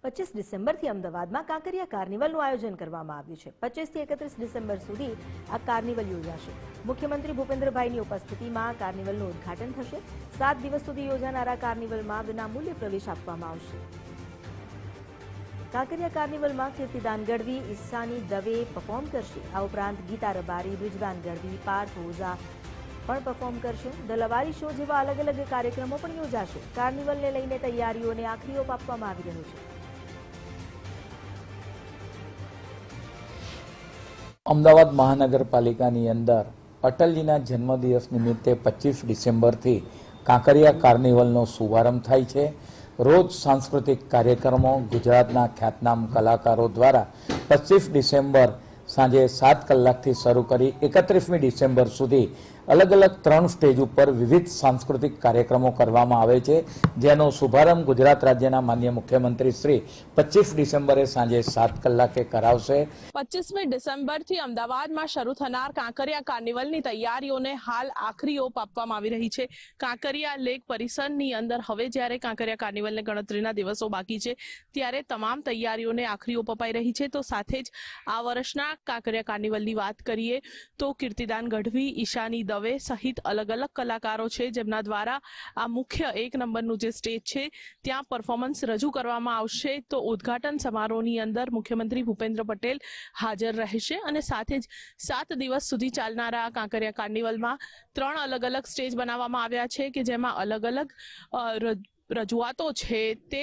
25 ડિસેમ્બરથી અમદાવાદમાં કાંકરિયા કાર્નિવલનું આયોજન કરવામાં આવ્યું છે। 25 થી 31 ડિસેમ્બર સુધી આ કાર્નિવલ યોજાશે। મુખ્યમંત્રી ભૂપેન્દ્રભાઈની ઉપસ્થિતિમાં કાર્નિવલનું ઉદ્ઘાટન થશે। 7 દિવસ સુધી યોજાનારા કાર્નિવલમાં વિનામૂલ્યે પ્રવેશ આપવામાં આવશે। કાંકરિયા કાર્નિવલમાં કીર્તિદાન ગઢવી, ઈશાની દવે પરફોર્મ કરશે। આ ઉપરાંત ગીતા રબારી, બ્રિજરાન ગઢવી, પાર્થ ઓઝા પણ પરફોર્મ કરશે। ધ લવારી શો જેવા અલગ અલગ કાર્યક્રમો પણ યોજાશે। કાર્નિવલને લઈને તૈયારીઓને આખરી ઓપ આપવામાં આવી રહ્યો છે। અમદાવાદ મહાનગરપાલિકાની અંદર અટલજીના જન્મદિવસ નિમિત્તે 25 ડિસેમ્બરથી કાંકરિયા કાર્નિવલનો શુભારંભ થાય છે। રોજ સાંસ્કૃતિક કાર્યક્રમો ગુજરાતના ખ્યાતનામ કલાકારો દ્વારા 25 ડિસેમ્બર સાંજે 7 કલાકથી શરૂ કરી 31મી ડિસેમ્બર સુધી અલગ અલગ 3 સ્ટેજ ઉપર વિવિધ સાંસ્કૃતિક કાર્યક્રમો કરવામાં આવે છે, જેનો શુભારંભ ગુજરાત રાજ્યના માનનીય મુખ્યમંત્રી શ્રી 25 ડિસેમ્બરે સાંજે 7 કલાકે કરાવશે। 25મી ડિસેમ્બરથી અમદાવાદમાં શરૂ થનાર કાંકરિયા કાર્નિવલની તૈયારીઓને હાલ આખરી ઓપ આપવામાં આવી રહી છે। કાંકરિયા લેક પરિસરની અંદર હવે જ્યારે કાંકરિયા કાર્નિવલને ગણતરીના દિવસો બાકી છે ત્યારે તમામ તૈયારીઓને આખરી ઓપ અપાઈ રહી છે। તો સાથે જ આ વર્ષના કાંકરિયા કાર્નિવલની વાત કરીએ તો કીર્તિદાન ગઢવી, ઈશાની દવે સહિત અલગ અલગ કલાકારો છે, જેમના દ્વારા આ મુખ્ય 1 નંબરનું જે સ્ટેજ છે ત્યાં પરફોર્મન્સ રજૂ કરવામાં આવશે। તો ઉદ્ઘાટન સમારોહની અંદર મુખ્યમંત્રી ભૂપેન્દ્ર પટેલ હાજર રહેશે અને સાથે જ 7 દિવસ સુધી ચાલનારા કાંકરિયા કાર્નિવલમાં 3 અલગ અલગ સ્ટેજ બનાવવામાં આવ્યા છે કે જેમાં અલગ અલગ રજૂઆતો છે તે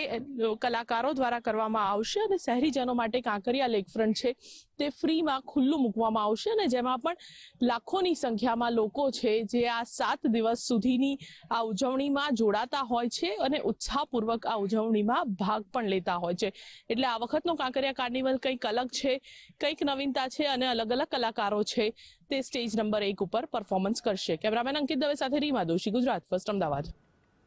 કલાકારો દ્વારા કરવામાં આવશે અને શહેરીજનો માટે કાંકરિયા લેકફ્રન્ટ છે તે ફ્રીમાં ખુલ્લું મૂકવામાં આવશે અને જેમાં પણ લાખોની સંખ્યામાં લોકો છે જે આ 7 દિવસ સુધીની આ ઉજવણીમાં જોડાતા હોય છે અને ઉત્સાહપૂર્વક આ ઉજવણીમાં ભાગ પણ લેતા હોય છે। એટલે આ વખતનો કાંકરિયા કાર્નિવલ કંઈક અલગ છે, કંઈક નવીનતા છે અને અલગ અલગ કલાકારો છે તે સ્ટેજ નંબર 1 ઉપર પરફોર્મન્સ કરશે। કેમેરામેન અંકિત દવે સાથે રીમા દોશી, ગુજરાત ફર્સ્ટ, અમદાવાદ।